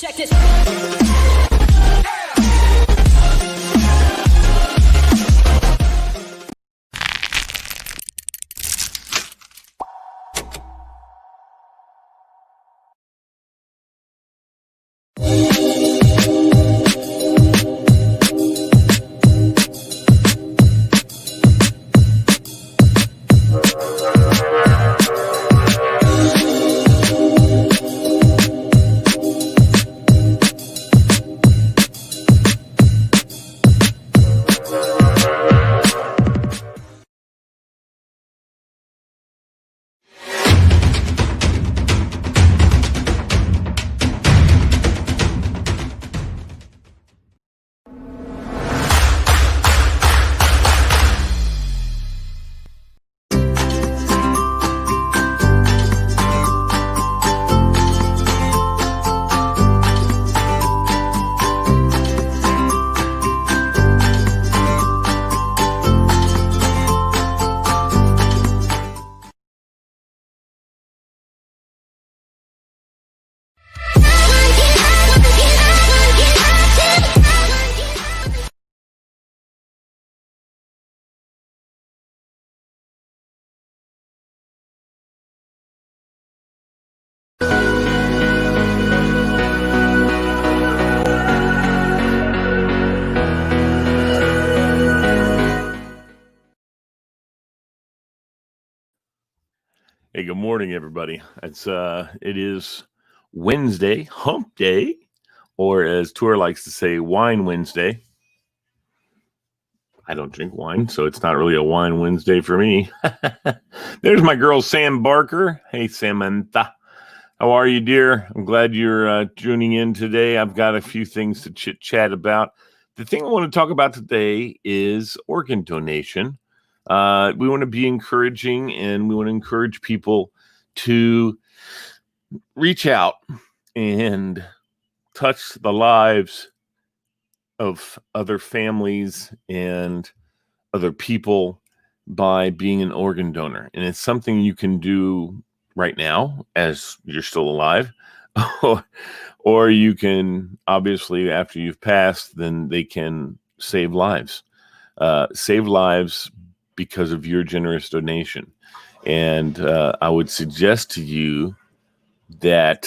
Check it. Hey, good morning, everybody. It is Wednesday, Hump Day, or as Tour likes to say, Wine Wednesday. I don't drink wine, so it's not really a Wine Wednesday for me. There's my girl, Sam Barker. Hey, Samantha. How are you, dear? I'm glad you're tuning in today. I've got a few things to chit-chat about. The thing I want to talk about today is organ donation. We want to be encouraging, and we want to encourage people to reach out and touch the lives of other families and other people by being an organ donor. And it's something you can do right now as you're still alive, or you can, obviously, after you've passed, then they can save lives. Save lives because of your generous donation. And I would suggest to you that,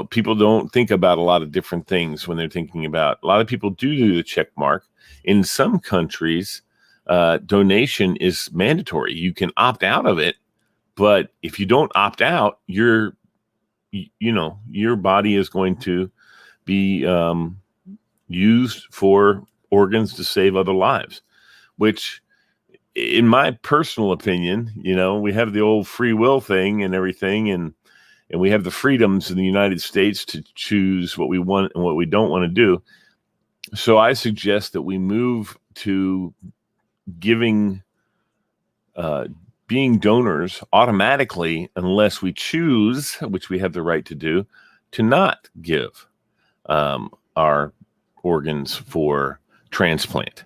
people don't think about a lot of different things when they're thinking about. A lot of people do the check mark. In some countries, donation is mandatory. You can opt out of it, but if you don't opt out, your body is going to be used for organs to save other lives, which, in my personal opinion, we have the old free will thing and everything, and we have the freedoms in the United States to choose what we want and what we don't want to do. So I suggest that we move to giving, being donors automatically, unless we choose, which we have the right to do, to not give our organs for transplant.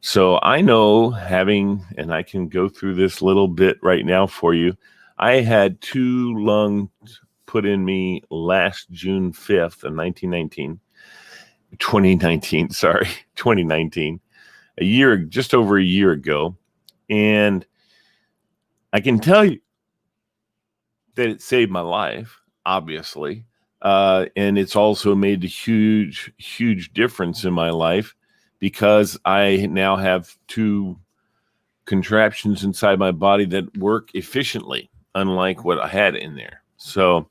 So I know and I can go through this little bit right now for you. I had 2 lungs put in me last June 5th of 2019, just over a year ago. And I can tell you that it saved my life, obviously. And it's also made a huge, huge difference in my life, because I now have 2 contraptions inside my body that work efficiently, unlike what I had in there. So,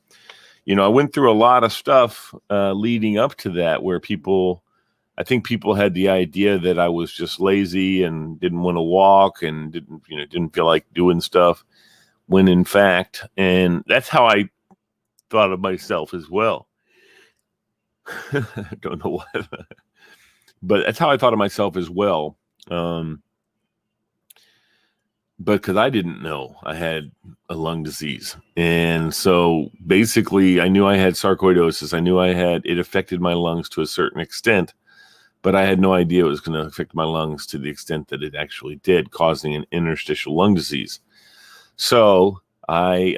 I went through a lot of stuff leading up to that, where I think people had the idea that I was just lazy and didn't want to walk and didn't feel like doing stuff, when in fact, and that's how I thought of myself as well. I don't know what. But that's how I thought of myself as well. But because I didn't know I had a lung disease. And so basically I knew I had sarcoidosis. I knew it affected my lungs to a certain extent, but I had no idea it was going to affect my lungs to the extent that it actually did, causing an interstitial lung disease. So I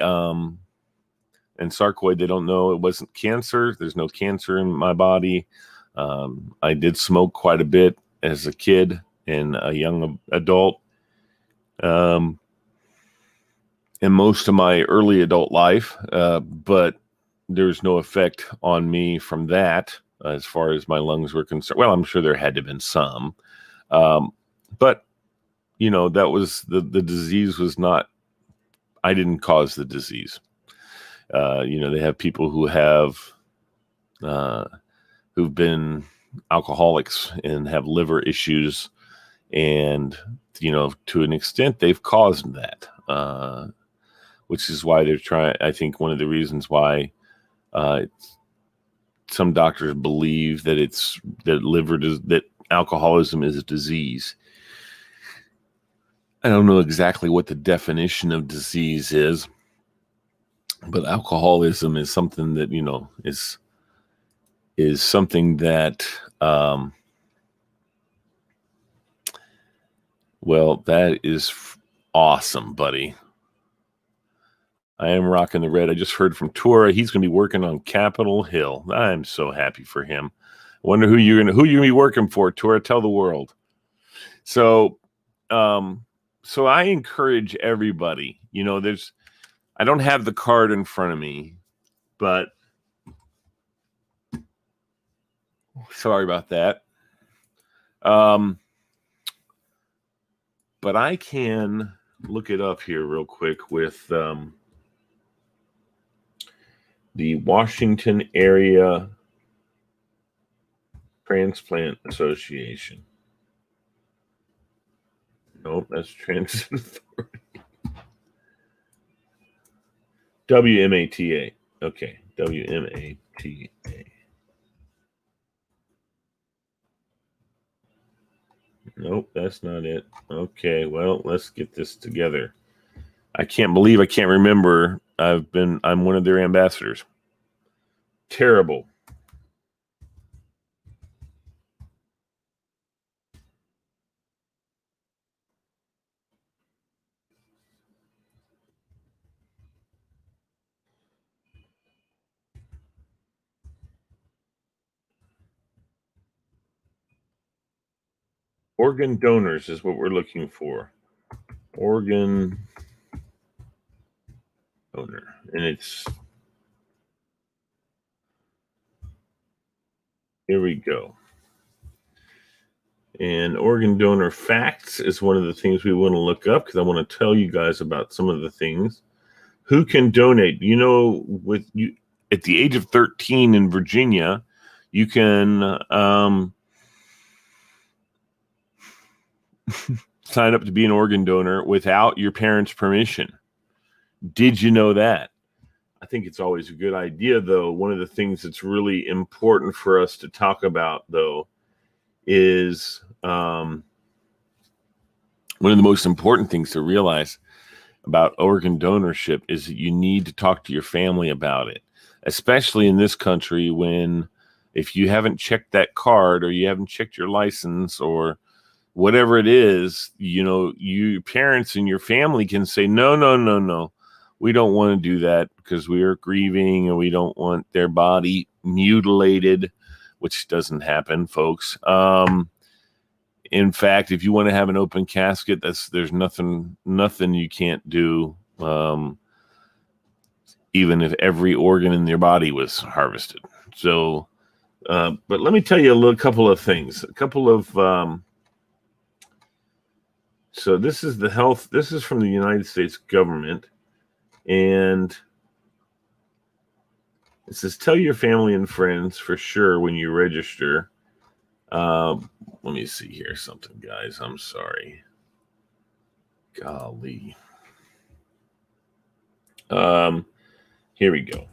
And sarcoid, they don't know. It wasn't cancer. There's no cancer in my body. I did smoke quite a bit as a kid and a young adult. And most of my early adult life, but there's no effect on me from that as far as my lungs were concerned. Well, I'm sure there had to have been some. But, that was the disease was not, I didn't cause the disease. They have people who have, who've been alcoholics and have liver issues. And, to an extent, they've caused that, which is why they're trying. I think one of the reasons why some doctors believe that that alcoholism is a disease. I don't know exactly what the definition of disease is, but alcoholism is something that, is something that, that is awesome, buddy. I am rocking the red. I just heard from Tora. He's going to be working on Capitol Hill. I'm so happy for him. I wonder who you're going to be working for, Tora. Tell the world. So I encourage everybody, I don't have the card in front of me, but sorry about that. But I can look it up here real quick with the Washington Area Transplant Association. Nope, that's Transit Authority. WMATA. Okay, WMATA. Nope, that's not it. Okay, well, let's get this together. I can't believe I can't remember. I'm one of their ambassadors. Terrible. Organ donors is what we're looking for. Organ donor. And it's, here we go. And organ donor facts is one of the things we want to look up because I want to tell you guys about some of the things. Who can donate? With you at the age of 13 in Virginia, you can sign up to be an organ donor without your parents' permission. Did you know that? I think it's always a good idea, though. One of the things that's really important for us to talk about, though, is one of the most important things to realize about organ donorship is that you need to talk to your family about it, especially in this country when if you haven't checked that card or you haven't checked your license or whatever it is, your parents and your family can say, no. We don't want to do that because we are grieving and we don't want their body mutilated, which doesn't happen, folks. In fact, if you want to have an open casket, there's nothing you can't do, even if every organ in your body was harvested. So, but let me tell you a couple of things. So this is this is from the United States government, and it says, tell your family and friends for sure when you register. Let me see here something, guys. I'm sorry. Golly. Here we go.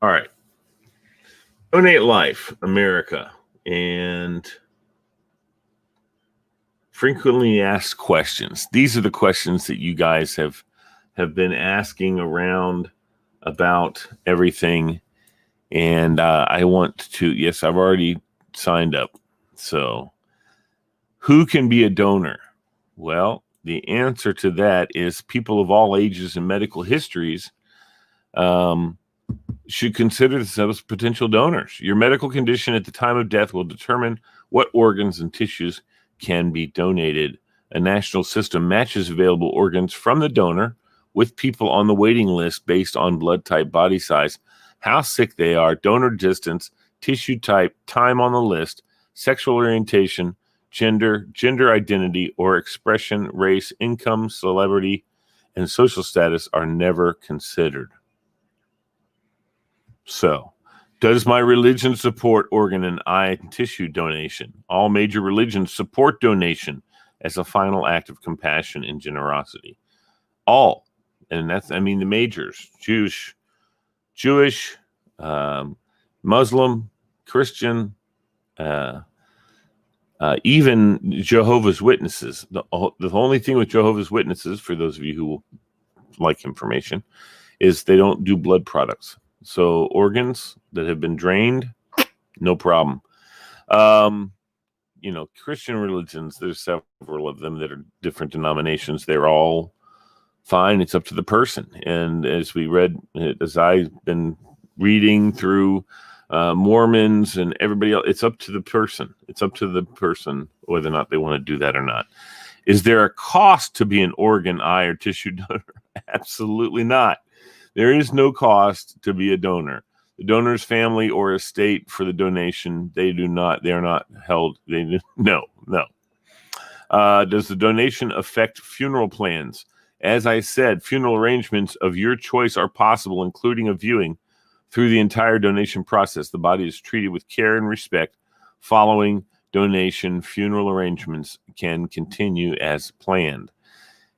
All right. Donate Life America and frequently asked questions. These are the questions that you guys have been asking around about everything. And I want to, yes, I've already signed up. So who can be a donor? Well, the answer to that is people of all ages and medical histories should consider themselves potential donors. Your medical condition at the time of death will determine what organs and tissues can be donated. A national system matches available organs from the donor with people on the waiting list based on blood type, body size, how sick they are, donor distance, tissue type, time on the list, sexual orientation, gender identity or expression, race, income, celebrity, and social status are never considered. So, does my religion support organ and eye and tissue donation? All major religions support donation as a final act of compassion and generosity. All, and that's, the majors, Jewish, Muslim, Christian, even Jehovah's Witnesses. The only thing with Jehovah's Witnesses, for those of you who like information, is they don't do blood products. So organs that have been drained, no problem. Christian religions, there's several of them that are different denominations. They're all fine. It's up to the person. And as I've been reading through Mormons and everybody else, it's up to the person. It's up to the person whether or not they want to do that or not. Is there a cost to be an organ, eye, or tissue donor? Absolutely not. There is no cost to be a donor. The donor's family or estate for the donation, they are not held. No. Does the donation affect funeral plans? As I said, funeral arrangements of your choice are possible, including a viewing through the entire donation process. The body is treated with care and respect. Following donation, funeral arrangements can continue as planned.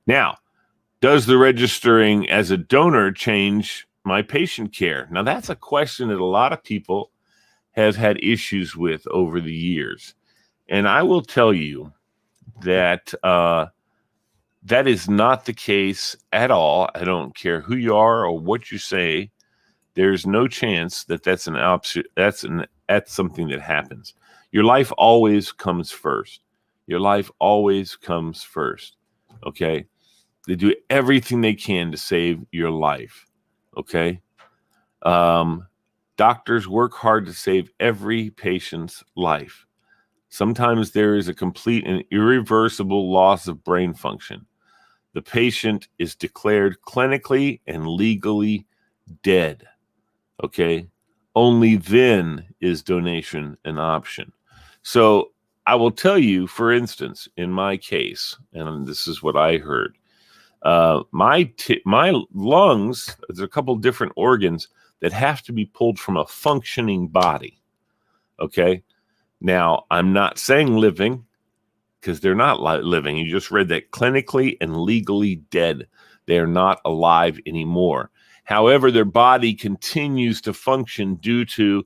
Now, does the registering as a donor change my patient care? Now, that's a question that a lot of people have had issues with over the years. And I will tell you that that is not the case at all. I don't care who you are or what you say. There's no chance that that's something that happens. Your life always comes first. Your life always comes first. Okay? They do everything they can to save your life. Okay? Doctors work hard to save every patient's life. Sometimes there is a complete and irreversible loss of brain function. The patient is declared clinically and legally dead. Okay? Only then is donation an option. So I will tell you, for instance, in my case, and this is what I heard, my lungs, there's a couple different organs that have to be pulled from a functioning body. Okay? Now, I'm not saying living, because they're not living. You just read that clinically and legally dead. They are not alive anymore. However, their body continues to function due to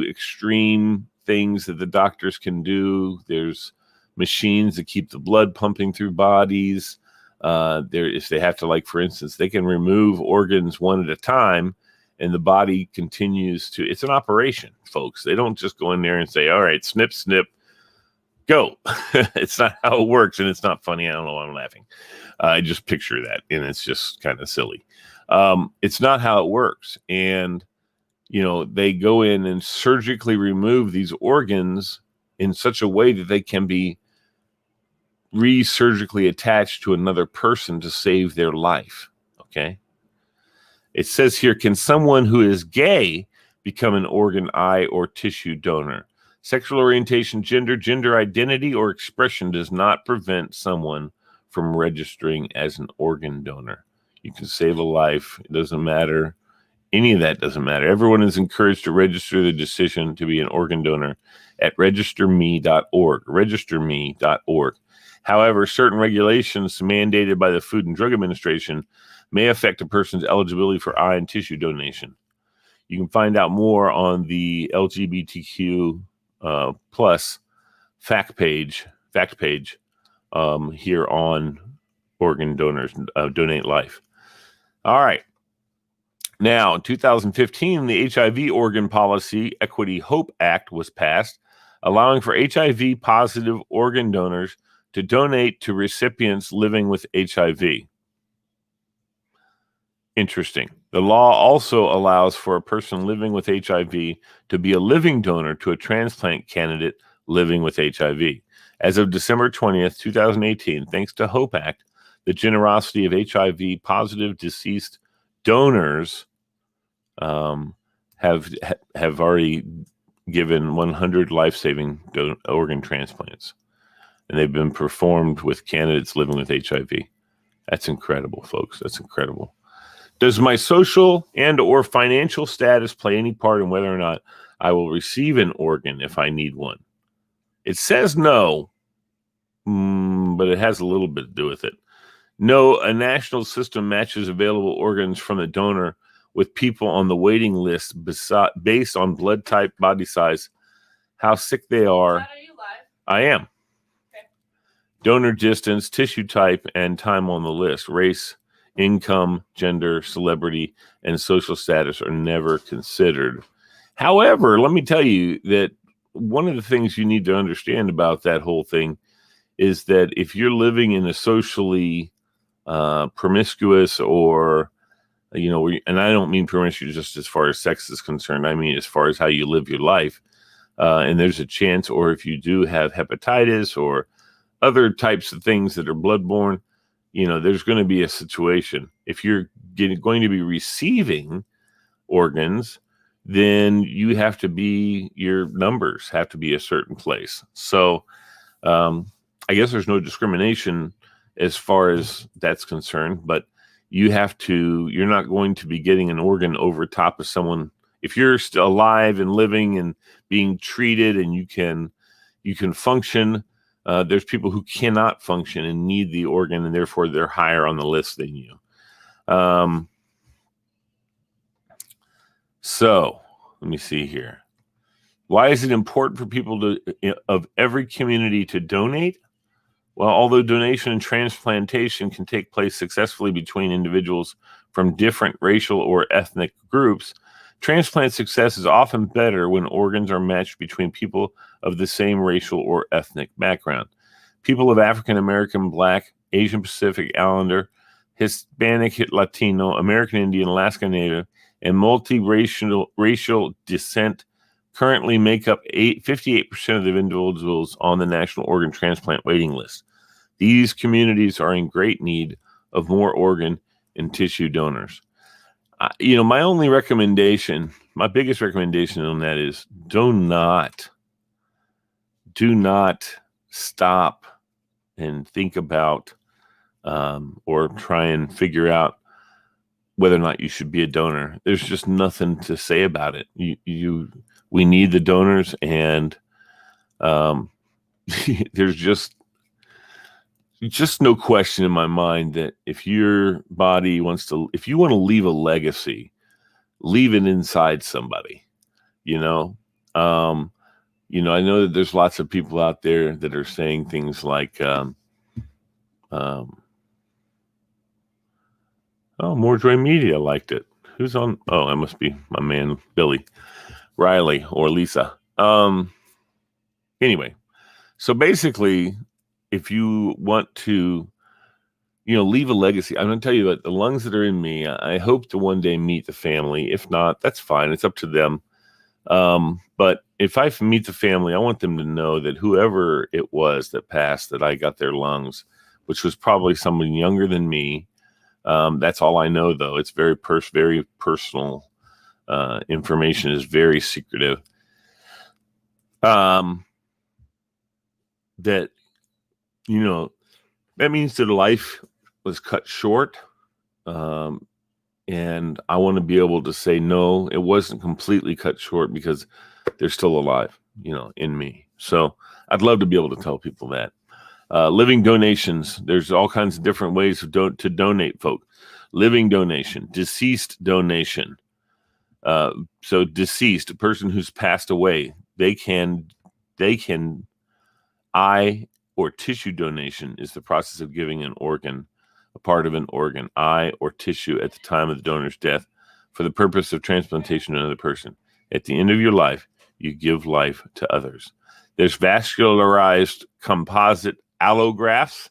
extreme things that the doctors can do. There's machines that keep the blood pumping through bodies. If they have to, like, for instance, they can remove organs one at a time, and the body continues to. It's an operation, folks. They don't just go in there and say, "All right, snip, snip, go." It's not how it works, and it's not funny. I don't know why I'm laughing. I just picture that, and it's just kind of silly. It's not how it works. And, they go in and surgically remove these organs in such a way that they can be re-surgically attached to another person to save their life. Okay? It says here, can someone who is gay become an organ, eye, or tissue donor? Sexual orientation, gender identity, or expression does not prevent someone from registering as an organ donor. You can save a life. It doesn't matter. Any of that doesn't matter. Everyone is encouraged to register the decision to be an organ donor at registerme.org. Registerme.org. However, certain regulations mandated by the Food and Drug Administration may affect a person's eligibility for eye and tissue donation. You can find out more on the LGBTQ plus fact page here on Organ Donors Donate Life. All right. Now, in 2015, the HIV Organ Policy Equity Hope Act was passed, allowing for HIV-positive organ donors to donate to recipients living with HIV. Interesting. The law also allows for a person living with HIV to be a living donor to a transplant candidate living with HIV. As of December 20th, 2018, thanks to HOPE Act, the generosity of HIV positive deceased donors have already given 100 life-saving organ transplants, and they've been performed with candidates living with HIV. That's incredible, folks. That's incredible. Does my social and or financial status play any part in whether or not I will receive an organ if I need one? It says no, but it has a little bit to do with it. No, a national system matches available organs from the donor with people on the waiting list based on blood type, body size, how sick they are. Are you live? I am. Okay. Donor distance, tissue type, and time on the list. Race, income, gender, celebrity, and social status are never considered. However, let me tell you that one of the things you need to understand about that whole thing is that if you're living in a socially promiscuous or, and I don't mean promiscuous just as far as sex is concerned, I mean as far as how you live your life, and there's a chance, or if you do have hepatitis or other types of things that are bloodborne, there's going to be a situation. If you're going to be receiving organs, then you have to your numbers have to be a certain place. So I guess there's no discrimination as far as that's concerned, but you're not going to be getting an organ over top of someone. If you're still alive and living and being treated and you can function, there's people who cannot function and need the organ, and therefore they're higher on the list than you. So let me see here. Why is it important for people of every community to donate? Well, although donation and transplantation can take place successfully between individuals from different racial or ethnic groups, transplant success is often better when organs are matched between people of the same racial or ethnic background. People of African American, Black, Asian Pacific Islander, Hispanic, Latino, American Indian, Alaska Native, and multiracial descent currently make up 58% of the individuals on the National Organ Transplant waiting list. These communities are in great need of more organ and tissue donors. My biggest recommendation on that is do not stop and think about or try and figure out whether or not you should be a donor. There's just nothing to say about it. We need the donors, and there's just no question in my mind that if your body if you want to leave a legacy, leave it inside somebody. I know that there's lots of people out there that are saying things like, More Joy Media liked it. Who's on? Oh, it must be my man, Billy Riley or Lisa. Anyway, so basically, if you want to, leave a legacy, I'm going to tell you that the lungs that are in me, I hope to one day meet the family. If not, that's fine. It's up to them. But if I meet the family, I want them to know that whoever it was that passed, that I got their lungs, which was probably someone younger than me. That's all I know, though. It's very personal. Information is very secretive. That means that life was cut short. And I want to be able to say, no, it wasn't completely cut short because they're still alive, in me. So I'd love to be able to tell people that. Living donations. There's all kinds of different ways to donate, folk. Living donation, deceased donation. So deceased, a person who's passed away, eye or tissue donation is the process of giving an organ, a part of an organ, eye or tissue at the time of the donor's death for the purpose of transplantation to another person. At the end of your life, you give life to others. There's vascularized composite allografts,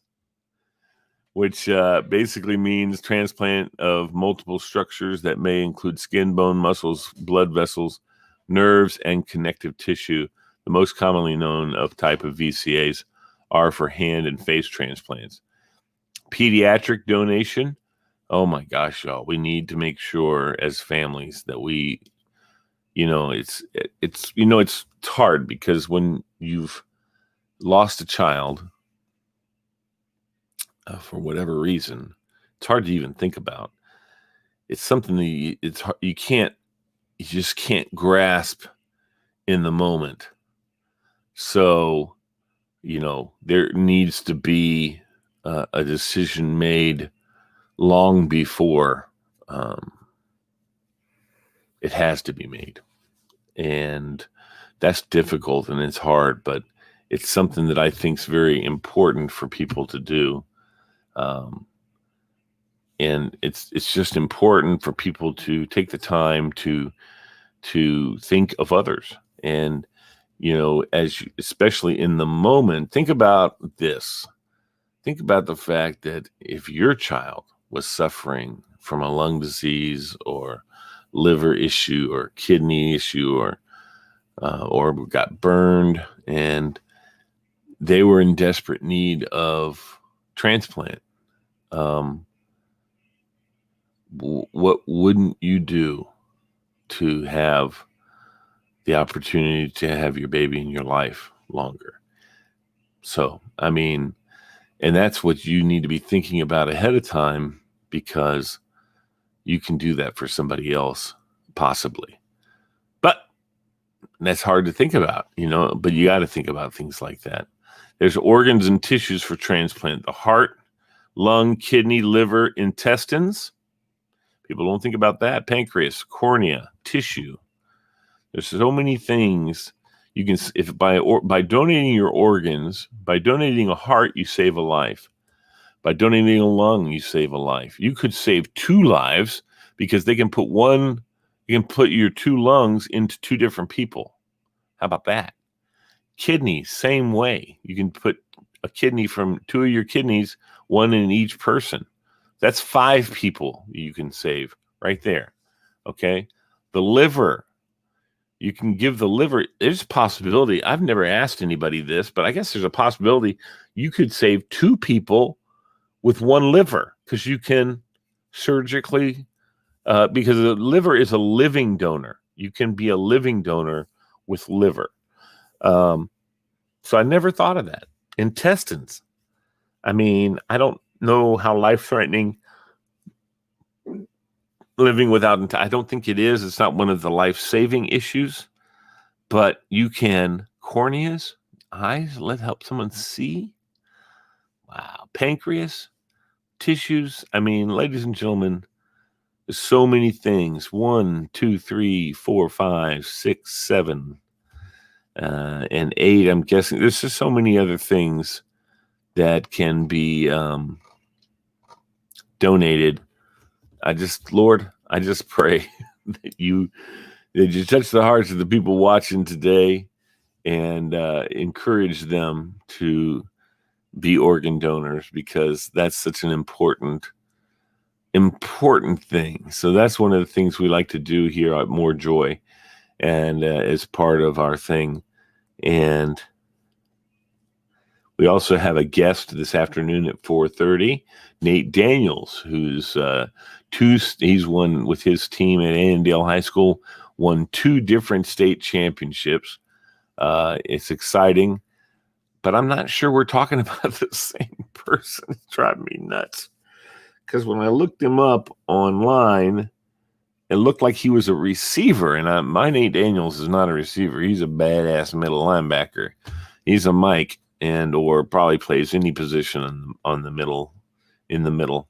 which basically means transplant of multiple structures that may include skin, bone, muscles, blood vessels, nerves, and connective tissue. The most commonly known of type of VCAs are for hand and face transplants. Pediatric donation. Oh my gosh, y'all. We need to make sure as families that we, it's hard because when you've lost a child for whatever reason, it's hard to even think about. It's something that you just can't grasp in the moment. So, there needs to be a decision made long before it has to be made. And that's difficult and it's hard, but it's something that I think is very important for people to do. And it's just important for people to take the time to think of others. And, especially in the moment, think about this. Think about the fact that if your child was suffering from a lung disease or liver issue or kidney issue or got burned and they were in desperate need of transplant, what wouldn't you do to have the opportunity to have your baby in your life longer? So, and that's what you need to be thinking about ahead of time, because you can do that for somebody else, possibly. But that's hard to think about, but you got to think about things like that. There's organs and tissues for transplant: the heart, lung, kidney, liver, intestines. People don't think about that. Pancreas, cornea, tissue. There's so many things you can, if by donating your organs, by donating a heart, you save a life. By donating a lung, you save a life. You could save 2 lives because you can put your 2 lungs into 2 different people. How about that? Kidney, same way. You can put a kidney from 2 of your kidneys, 1 in each person. That's 5 people you can save right there. Okay. The liver, you can give the liver. There's a possibility. I've never asked anybody this, but I guess there's a possibility you could save 2 people with 1 liver, because you can surgically, because the liver is a living donor. You can be a living donor with liver. So I never thought of that. Intestines. I don't know how life-threatening living without, I don't think it is. It's not one of the life-saving issues, but you can, corneas, eyes, help someone see. Wow. Pancreas, tissues. Ladies and gentlemen, there's so many things. 1, 2, 3, 4, 5, 6, 7, and 8. I'm guessing there's just so many other things that can be donated. I just pray that you touch the hearts of the people watching today and encourage them to be organ donors, because that's such an important thing. So that's one of the things we like to do here at More Joy, and as part of our thing. And we also have a guest this afternoon at 4:30, Nate Daniels, who's he's won with his team at Annandale High School, won 2 different state championships. It's exciting, but I'm not sure we're talking about the same person. It's driving me nuts, because when I looked him up online, it looked like he was a receiver, and my Nate Daniels is not a receiver. He's a badass middle linebacker. He's a Mike, or probably plays any position in the middle.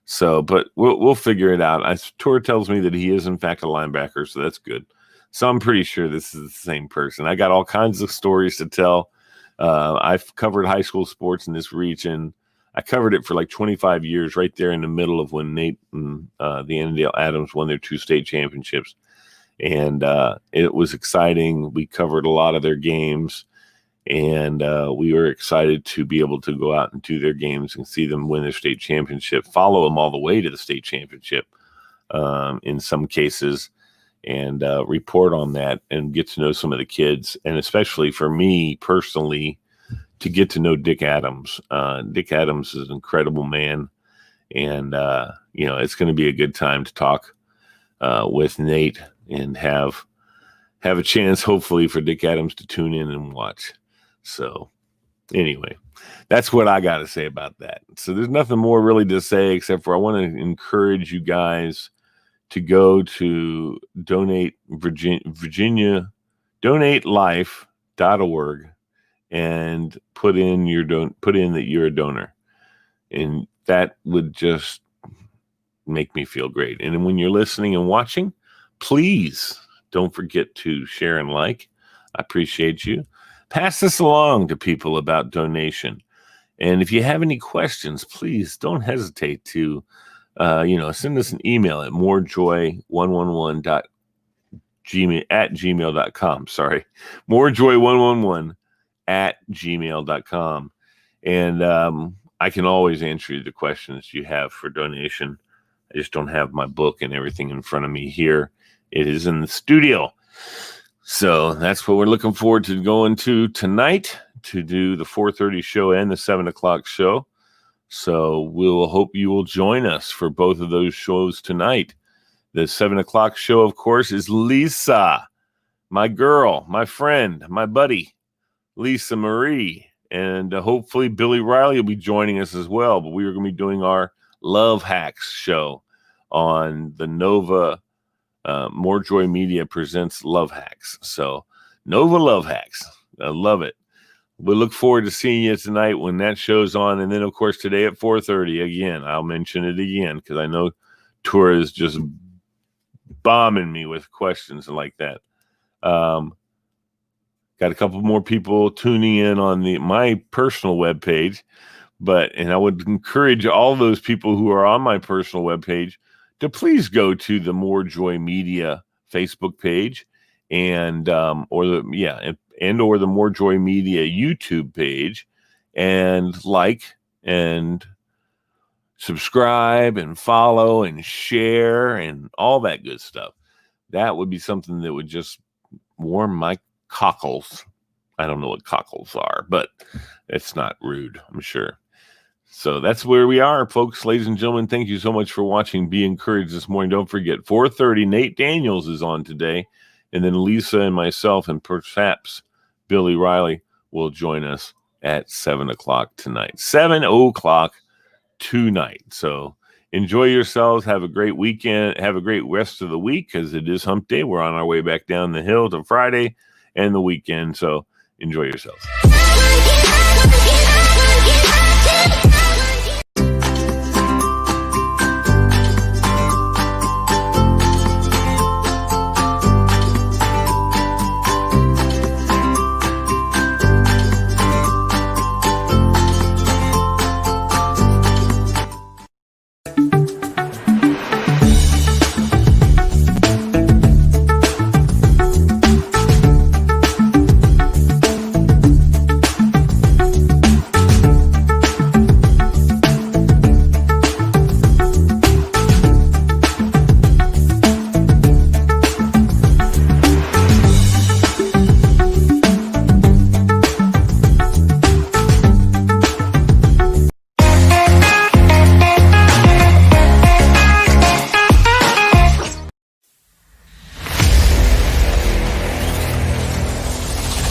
So, but we'll figure it out. Tor tells me that he is in fact a linebacker, so that's good. So I'm pretty sure this is the same person. I got all kinds of stories to tell. I've covered high school sports in this region. I covered it for like 25 years, right there in the middle of when Nate and the Annandale Adams won their 2 state championships. And it was exciting. We covered a lot of their games. And we were excited to be able to go out and do their games and see them win their state championship, follow them all the way to the state championship in some cases, and report on that and get to know some of the kids. And especially for me personally, to get to know Dick Adams. Dick Adams is an incredible man. And, it's going to be a good time to talk with Nate and have a chance, hopefully, for Dick Adams to tune in and watch. So anyway, that's what I got to say about that. So there's nothing more really to say except for I want to encourage you guys to go to donatelife.org and put in that you're a donor. And that would just make me feel great. And when you're listening and watching, please don't forget to share and like. I appreciate you. Pass this along to people about donation. And if you have any questions, please don't hesitate to, send us an email at morejoy111@gmail.com. Sorry, morejoy111@gmail.com. And I can always answer the questions you have for donation. I just don't have my book and everything in front of me here. It is in the studio. So that's what we're looking forward to going to tonight, to do the 4:30 show and the 7 o'clock show. So we'll hope you will join us for both of those shows tonight. The 7 o'clock show, of course, is Lisa, my girl, my friend, my buddy, Lisa Marie. And hopefully Billy Riley will be joining us as well. But we are going to be doing our Love Hacks show on the Nova More Joy Media presents Love Hacks. So Nova Love Hacks. I love it. We look forward to seeing you tonight when that show's on. And then, of course, today at 4:30, again, I'll mention it again because I know Tora is just bombing me with questions like that. Got a couple more people tuning in on my personal webpage, and I would encourage all those people who are on my personal webpage to please go to the More Joy Media Facebook page or the More Joy Media YouTube page, and like and subscribe and follow and share and all that good stuff. That would be something that would just warm my cockles. I don't know what cockles are, but it's not rude, I'm sure. So that's where we are, folks. Ladies and gentlemen, thank you so much for watching. Be encouraged this morning. Don't forget, 4:30, Nate Daniels is on today. And then Lisa and myself and perhaps Billy Riley will join us at 7 o'clock tonight. 7 o'clock tonight. So enjoy yourselves. Have a great weekend. Have a great rest of the week because it is hump day. We're on our way back down the hill to Friday and the weekend. So enjoy yourselves.